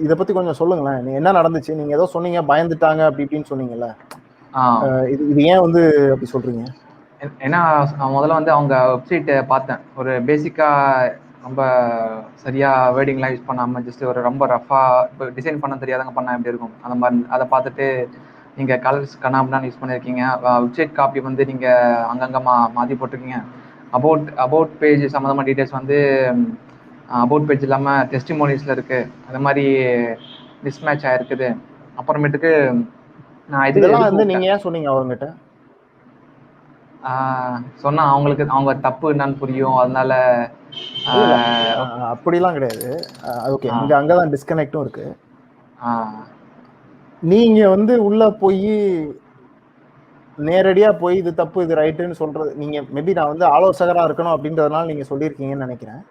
இதை பத்தி கொஞ்சம் சொல்லுங்களேன். நீ என்ன நடந்துச்சு? நீங்க ஏதோ சொன்னீங்க, பயந்துட்டாங்க அப்படி இப்படின்னு சொன்னீங்கல்ல. இது ஏன் வந்து அப்படி சொல்றீங்க? ஏன்னா முதல்ல வந்து அவங்க வெப்சைட்டை பார்த்தேன். ஒரு பேசிக்கா ரொம்ப சரியா வேர்டிங்லாம் யூஸ் பண்ணாம ஜஸ்ட் ஒரு ரொம்ப ரஃபா இப்போ டிசைன் பண்ண தெரியாதவங்க பண்ணா எப்படி இருக்கும் அந்த மாதிரி அதை பார்த்துட்டு நீங்க கலர்ஸ் கண்ணாமண்ணா யூஸ் பண்ணியிருக்கீங்க. வெப்சைட் காப்பி வந்து நீங்க அங்கங்க மாற்றி போட்டிருக்கீங்க. அபவுட் பேஜ் சம்மந்தமாக டீட்டெயில்ஸ் வந்து அபவுட் பேஜ் இல்லாமல் டெஸ்டிமோனிஸ்ல இருக்கு. அந்த மாதிரி மிஸ்மேட்ச் ஆயிருக்குது. அப்புறமேட்டுக்கு நான் இதெல்லாம் வந்து நீங்க ஏன் சொன்னீங்க அவங்ககிட்ட? சொன்னா அவங்களுக்கு அவங்க தப்பு என்னன்னு புரியும். அதனால அப்படிலாம் கிடையாது. ஓகே, அங்கதான் டிஸ்கனெக்டும் இருக்கு. நீங்க வந்து உள்ள போய் நேரடியா போய் இது தப்பு இது ரைட்டுன்னு சொல்றது, நீங்க மேபி நான் வந்து ஆலோசகரா இருக்கணும் அப்படின்றதுனால நீங்க சொல்லியிருக்கீங்கன்னு நினைக்கிறேன்.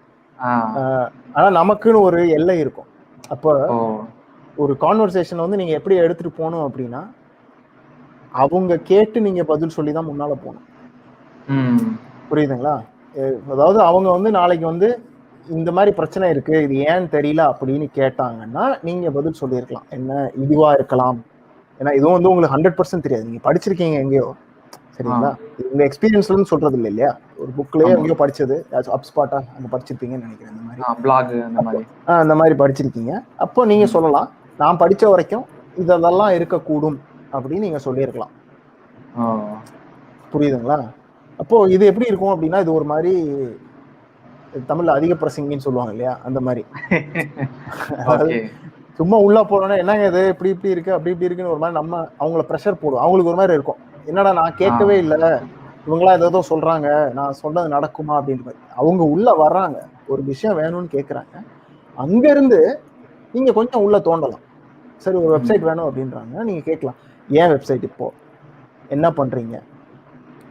ஆனா நமக்குன்னு ஒரு எல்லை இருக்கும். அப்போ ஒரு கான்வர்சேஷன் வந்து நீங்க எப்படி எடுத்துட்டு போகணும் அப்படின்னா, அவங்க கேட்டு நீங்க பதில் சொல்லிதான் முன்னால போகணும். புரியுதுங்களா? அதாவது அவங்க வந்து நாளைக்கு வந்து இந்த மாதிரி பிரச்சனை இருக்கு, இது ஏன்னு தெரியல அப்படின்னு கேட்டாங்கன்னா நீங்க பதில் சொல்லியிருக்கலாம். என்ன இதுவா இருக்கலாம், ஏன்னா இதுவும் வந்து உங்களுக்கு 100% தெரியாது. நீங்க படிச்சிருக்கீங்க எங்கேயோ, சரிங்களா? உங்க எக்ஸ்பீரியன்ஸ்லன்னு சொல்றது இல்லை இல்லையா? ஒரு புக்லயே எங்கேயோ படிச்சது, அப்ஸ்பாட்டா அங்க படிச்சிருப்பீங்கன்னு நினைக்கிறேன். இந்த மாதிரி அந்த மாதிரி படிச்சிருக்கீங்க. அப்போ நீங்க சொல்லலாம், நான் படிச்ச வரைக்கும் இதெல்லாம் இருக்கக்கூடும் அப்படின்னு நீங்க சொல்லியிருக்கலாம். புரியுதுங்களா? அப்போ இது எப்படி இருக்கும் அப்படின்னா, இது ஒரு மாதிரி தமிழ்ல அதிக பிரசங்கின்னு சொல்லுவாங்க இல்லையா, அந்த மாதிரி. சும்மா உள்ள போனோன்னா என்னங்க இது இப்படி இப்படி இருக்கு அப்படி இப்படி இருக்குன்னு ஒரு மாதிரி நம்ம அவங்கள ப்ரெஷர் போடுவோம். அவங்களுக்கு ஒரு மாதிரி இருக்கும், என்னடா நான் கேட்கவே இல்லை, இவங்களா ஏதோ சொல்றாங்க, நான் சொன்னது நடக்குமா அப்படின்ற மாதிரி. அவங்க உள்ள வர்றாங்க, ஒரு விஷயம் வேணும்னு கேட்கறாங்க. அங்க இருந்து நீங்க கொஞ்சம் உள்ள தோண்டலாம். சரி, ஒரு வெப்சைட் வேணும் அப்படின்றாங்க, நீங்க கேட்கலாம், ஏன் வெப்சைட், இப்போ என்ன பண்றீங்க,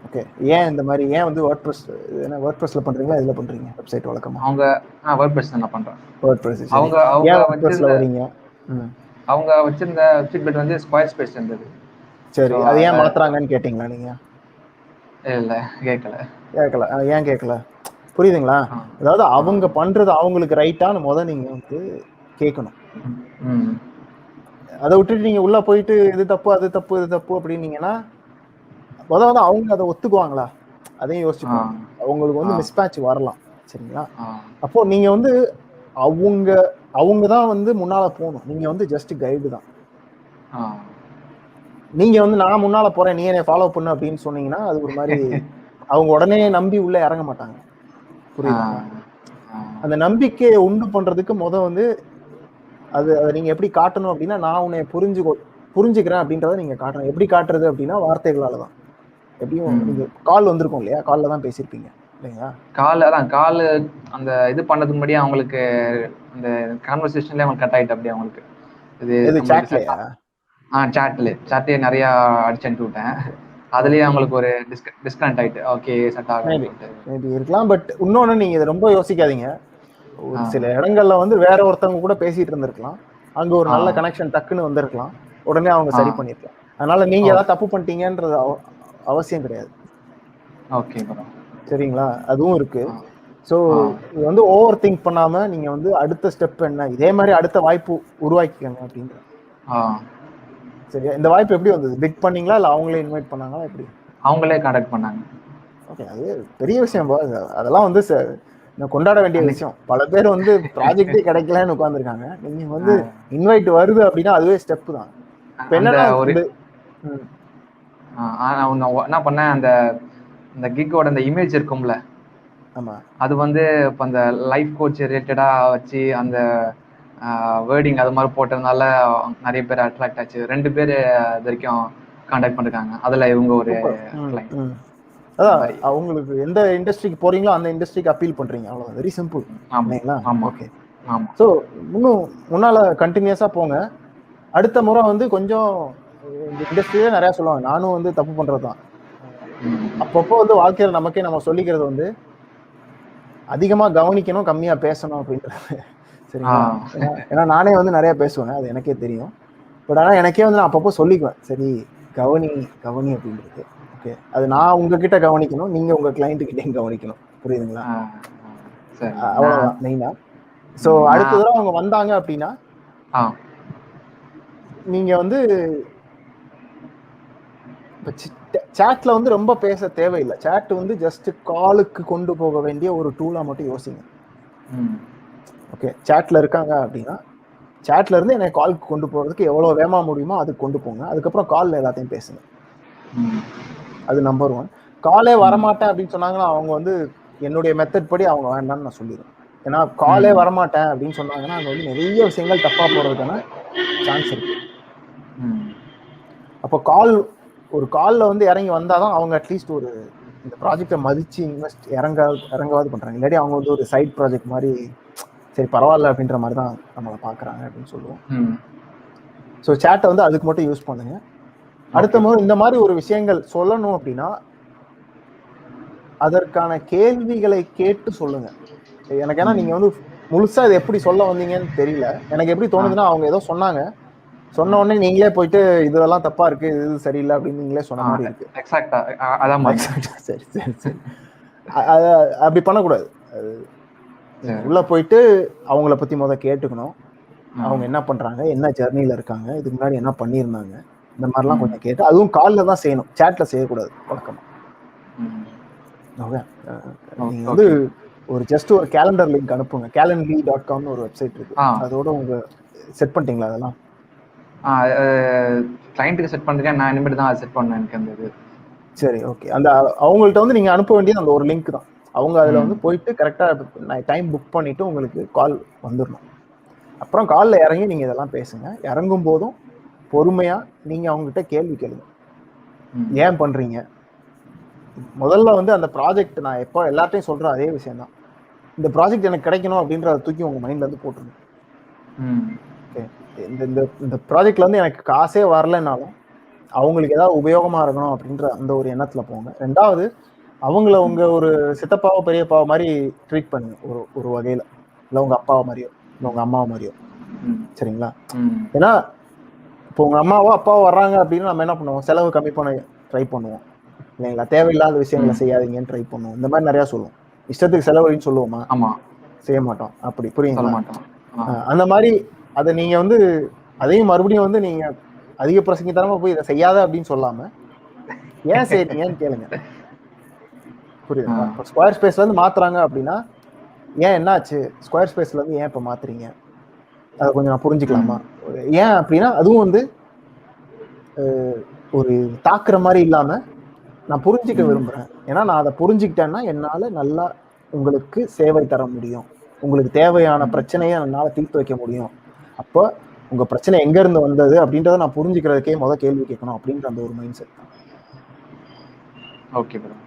ஓகே, ஏன் இந்த மாதிரி, ஏன் வந்து வேர்ட்பிரஸ்ல பண்றீங்களா, இதுல பண்றீங்க வெப்சைட் வழக்கமா? அவங்க வேர்ட்பிரஸ் தான் பண்றேன். வேர்ட்பிரஸ். அவங்க வேர்ட்பிரஸ்ல வரீங்க. அவங்க வச்சிருந்த வெப்சைட் பட் வந்து ஸ்கொயர் ஸ்பேஸ் இருந்தது. சரி, அது ஏன் மாத்துறாங்கன்னு கேட்டீங்களா நீங்க? இல்ல, கேட்கல. ஏன் கேட்கல? புரியுதுங்களா? அதாவது அவங்க பண்றது அவங்களுக்கு ரைட்டான்னு முதல்ல நீங்க வந்து கேட்கணும். அதை விட்டுட்டு நீங்க உள்ள போயிட்டு இது தப்பு அது தப்பு இது தப்பு அப்படின்னீங்கன்னா முதல்ல அவங்க அதை ஒத்துக்குவாங்களா, அதையும் யோசிச்சுக்கோங்க. அவங்களுக்கு வந்து மிஸ்மேட்ச் வரலாம், சரிங்களா? அப்போ நீங்க வந்து அவங்க தான் வந்து முன்னால போகணும், நீங்க வந்து ஜஸ்ட் கைடு தான். நீங்க வந்து நான் முன்னால போறேன், நீ என்னை ஃபாலோ பண்ணு அப்படின்னு சொன்னீங்கன்னா அது ஒரு மாதிரி அவங்க உடனே நம்பி உள்ள இறங்க மாட்டாங்க. புரியுதுங்களா? அந்த நம்பிக்கையை உண்டு பண்றதுக்கு வந்து அதை நீங்க எப்படி காட்டணும் அப்படின்னா, நான் உன்னை புரிஞ்சுக்கிறேன் அப்படின்றத நீங்க காட்டணும். எப்படி காட்டுறது அப்படின்னா வார்த்தைகளால தான். எப்படியும் நீங்க கால் வந்திருக்கும் இல்லையா, கால்ல தான் பேசியிருப்பீங்க இல்லைங்களா? கால் அந்த இது பண்ணதுக்கு முன்னாடி அவங்களுக்கு அந்த கான்வர்சேஷன்ல அவங்க கட் ஆயிட்டு அப்படியே அவங்களுக்கு இது சாட்லயா? சாட்லயே நிறைய அடிச்சு அனுப்பி விட்டேன். அதுலயே அவங்களுக்கு ஒரு டிஸ்கனெக்ட் ஆயிட்டு ஓகே செட் ஆகும் மேபி இருக்கலாம். பட் இன்னொன்னு நீங்க இதை ரொம்ப யோசிக்காதீங்க. ஒரு சில இடங்கள்ல வந்து வேற ஒருத்தவங்க கூட பேசிட்டு இருந்திருக்கலாம், அங்க ஒரு நல்ல கனெக்ஷன் டக்குன்னு வந்திருக்கலாம், உடனே அவங்க சரி பண்ணிருக்கலாம். அதனால நீங்க ஏதாவது தப்பு பண்ணிட்டீங்கன்றது அவசியம் கிடையாது. ஓகே, சரிங்களா? அதுவும் இருக்கு. ஸோ இது வந்து ஓவர் திங்க் பண்ணாம நீங்க வந்து அடுத்த ஸ்டெப் என்ன, இதே மாதிரி அடுத்த வாய்ப்பு உருவாக்கிக்கங்க அப்படின்ற. சரியா? இந்த வாய்ப்பு எப்படி வந்தது? பிக் பண்ணீங்களா இல்ல அவங்களே இன்வைட் பண்ணாங்களா, எப்படி? அவங்களே கான்டாக்ட் பண்ணாங்க. ஓகே, அது பெரிய விஷயம். அதெல்லாம் வந்து கொண்டாட வேண்டிய விஷயம். பல பேர் வந்து ப்ராஜெக்டே கிடைக்கலன்னு உட்கார்ந்துருக்காங்க. நீங்க வந்து இன்வைட் வருது அப்படின்னா அதுவே ஸ்டெப் தான். இப்ப என்னன்னா என்ன பண்ணேன், அந்த கிக்கோட அந்த இமேஜ் இருக்கும்ல, அது வந்து இப்போ அந்த லைஃப் கோச் ரிலேட்டடா வச்சு அந்த வேர்டிங் அது மாதிரி போட்டதுனால நிறைய பேர் அட்ராக்ட் ஆச்சு. 2 பேர் இது வரைக்கும் கான்டாக்ட் பண்ணிருக்காங்க. அதுல இவங்க ஒரு கிளையண்ட். அதான் அவங்களுக்கு எந்த இண்டஸ்ட்ரிக்கு போறீங்களோ அந்த இண்டஸ்ட்ரிக்கு அப்பீல் பண்றீங்க, அவ்வளவு. Very simple. ஓகே. ஸோ இன்னும் முன்னால கண்டினியூஸா போங்க. அடுத்த முறை வந்து கொஞ்சம் இந்த இண்டஸ்ட்ரியிலே நிறைய சொல்லுவாங்க, நானும் வந்து தப்பு பண்றதுதான். அப்பப்போ வந்து வாழ்க்கையில நமக்கே நம்ம சொல்லிக்கிறது வந்து அதிகமா கவனிக்கணும், கம்மியா பேசணும் அப்படின்றது. சரிங்களா? ஏன்னா நானே வந்து நிறைய பேசுவேன், அது எனக்கே தெரியும். பட் ஆனா எனக்கே வந்து நான் அப்பப்போ சொல்லிக்குவேன், சரி கவனி அப்படின்றது. ஓகே, அது நான் உங்ககிட்ட கவனிக்கணும், நீங்க உங்க கிளைண்ட் கிட்டையும் கவனிக்கணும். புரியுதுங்களா? அவ்வளவுதான் மெயினா. ஸோ அடுத்த தடவை அவங்க வந்தாங்க அப்படின்னா நீங்க வந்து சாட்ல வந்து ரொம்ப பேச தேவையில்லை. சாட் வந்து ஜஸ்ட் காலுக்கு கொண்டு போக வேண்டிய ஒரு டூலா மட்டும் யோசிங்க. ஓகே, சாட்ல இருக்காங்க அப்படின்னா சாட்ல இருந்து என்னை காலுக்கு கொண்டு போறதுக்கு எவ்வளவு வேகமா முடியுமோ அதுக்கு கொண்டு போங்க. அதுக்கப்புறம் கால்ல எல்லாத்தையும் பேசுங்க. அது நம்பர் 1. காலே வரமாட்டேன் அப்படின்னு சொன்னாங்கன்னா அவங்க வந்து என்னுடைய மெத்தட் படி அவங்க வேண்டாம்னு நான் சொல்லிடுவேன். ஏன்னா காலே வரமாட்டேன் அப்படின்னு சொன்னாங்கன்னா அங்க வந்து நிறைய விஷயங்கள் தப்பா போறதுக்கான சான்ஸ் இருக்கு. அப்போ ஒரு கால்ல வந்து இறங்கி வந்தாதான் அவங்க அட்லீஸ்ட் ஒரு இந்த ப்ராஜெக்டை மதிச்சு இறங்காவது பண்றாங்க. இல்லாட்டி அவங்க வந்து ஒரு சைட் ப்ராஜெக்ட் மாதிரி சரி பரவாயில்ல அப்படின்ற மாதிரி தான் நம்மளை பாக்குறாங்க அப்படின்னு சொல்லுவோம். ஸோ சேட்டை வந்து அதுக்கு மட்டும் யூஸ் பண்ணுங்க. அடுத்த முறை இந்த மாதிரி ஒரு விஷயங்கள் சொல்லணும் அப்படின்னா அதற்கான கேள்விகளை கேட்டு சொல்லுங்க. எனக்கு ஏன்னா நீங்க வந்து முழுசா இதை எப்படி சொல்ல வந்தீங்கன்னு தெரியல. எனக்கு எப்படி தோணுதுன்னா அவங்க ஏதோ சொன்னாங்க, சொன்ன உடனே நீங்களே போயிட்டு இதெல்லாம் தப்பா இருக்கு, இது சரியில்லை அப்படின்னு நீங்களே சொன்ன மாதிரி இருக்கு. சரி சரி சரி, அப்படி பண்ணக்கூடாது. உள்ள போயிட்டு அவங்கள பத்தி முதல்ல கேட்டுக்கணும். அவங்க என்ன பண்றாங்க, என்ன ஜர்னில இருக்காங்க, இதுக்கு முன்னாடி என்ன பண்ணியிருந்தாங்க, இந்த மாதிரிலாம் கொஞ்சம் கேட்டு, அதுவும் கால்ல தான் செய்யணும், சேட்ல செய்யக்கூடாது வழக்கமா. ஓகே, நீங்க வந்து ஜஸ்ட் ஒரு கேலண்டர் லிங்க் அனுப்புங்க. calendly.comனு ஒரு வெப்சைட் இருக்கு. அதோட உங்க செட் பண்ணிட்டீங்களா அதெல்லாம்? கிளையண்ட்டுக்கு செட் பண்ணிருக்கேன், நான் இனிமேல் தான் செட் பண்ணேன் எனக்கு அந்த இது. சரி, ஓகே. அந்த அவங்கள்ட்ட வந்து நீங்க அனுப்ப வேண்டியது அந்த ஒரு லிங்க் தான். அவங்க அதுல வந்து போயிட்டு கரெக்டா டைம் புக் பண்ணிட்டு உங்களுக்கு கால் வந்துடணும். அப்புறம் கால்ல இறங்கி நீங்க இதெல்லாம் பேசுங்க. இறங்கும் போதும் பொறுமையா நீங்க அவங்ககிட்ட கேள்வி கேளுங்க. ஏன் பண்றீங்க? முதல்ல வந்து அந்த ப்ராஜெக்ட் நான் எப்போ எல்லாத்தையும் சொல்ற அதே விஷயம் தான். இந்த ப்ராஜெக்ட் எனக்கு கிடைக்கணும் அப்படின்றத தூக்கி உங்க மைண்ட்ல இருந்து போட்டுருங்க. இந்த ப்ராஜெக்ட்ல இருந்து எனக்கு காசே வரலனாலும் அவங்களுக்கு ஏதாவது உபயோகமா இருக்கணும் அப்படின்ற அந்த ஒரு எண்ணத்துல போங்க. 2வது அவங்கள உங்க ஒரு சித்தப்பாவோ பெரியப்பாவோ மாதிரி ட்ரீட் பண்ணுங்க ஒரு வகையில. இல்லை உங்க அப்பாவோ மாதிரியோ இல்லை உங்க அம்மாவோ மாதிரியோ. சரிங்களா? ஏன்னா இப்போ உங்க அம்மாவோ அப்பாவோ வர்றாங்க அப்படின்னு நம்ம என்ன பண்ணுவோம், செலவு கம்மி பண்ண ட்ரை பண்ணுவோம் இல்லைங்களா? தேவையில்லாத விஷயங்களை செய்யாதீங்கன்னு ட்ரை பண்ணுவோம். இந்த மாதிரி நிறைய சொல்லுவோம். இஷ்டத்துக்கு செலவழின்னு சொல்லுவோமா? செய்ய மாட்டோம். அப்படி புரியுங்களா? அந்த மாதிரி அதை நீங்க வந்து அதையும் மறுபடியும் வந்து நீங்க அதிக பிரசங்கித்தனமா போய் இதை செய்யாத அப்படின்னு சொல்லாம ஏன் செய்றீங்கன்னு கேளுங்க. புரியுதுங்களா? இப்போ ஸ்கொயர் ஸ்பேஸ்ல இருந்து மாத்துறாங்க அப்படின்னா ஏன் என்னாச்சு, ஸ்கொயர் ஸ்பேஸ்ல இருந்து ஏன் இப்ப மாத்துறீங்க, அதை கொஞ்சம் நான் புரிஞ்சுக்கலாமா? ஏன் அப்படின்னா அதுவும் வந்து ஒரு தாக்குற மாதிரி இல்லாம நான் புரிஞ்சுக்க விரும்புறேன். ஏன்னா நான் அதை புரிஞ்சுக்கிட்டேன்னா என்னால நல்லா உங்களுக்கு சேவை தர முடியும், உங்களுக்கு தேவையான பிரச்சனையை என்னால தீர்த்து வைக்க முடியும். அப்போ உங்க பிரச்சனை எங்க இருந்து வந்தது அப்படின்றத நான் புரிஞ்சுக்கிறதுக்கே கேள்வி கேட்கணும் அப்படின்ற அந்த ஒரு மைண்ட் செட் தான். Okay bro.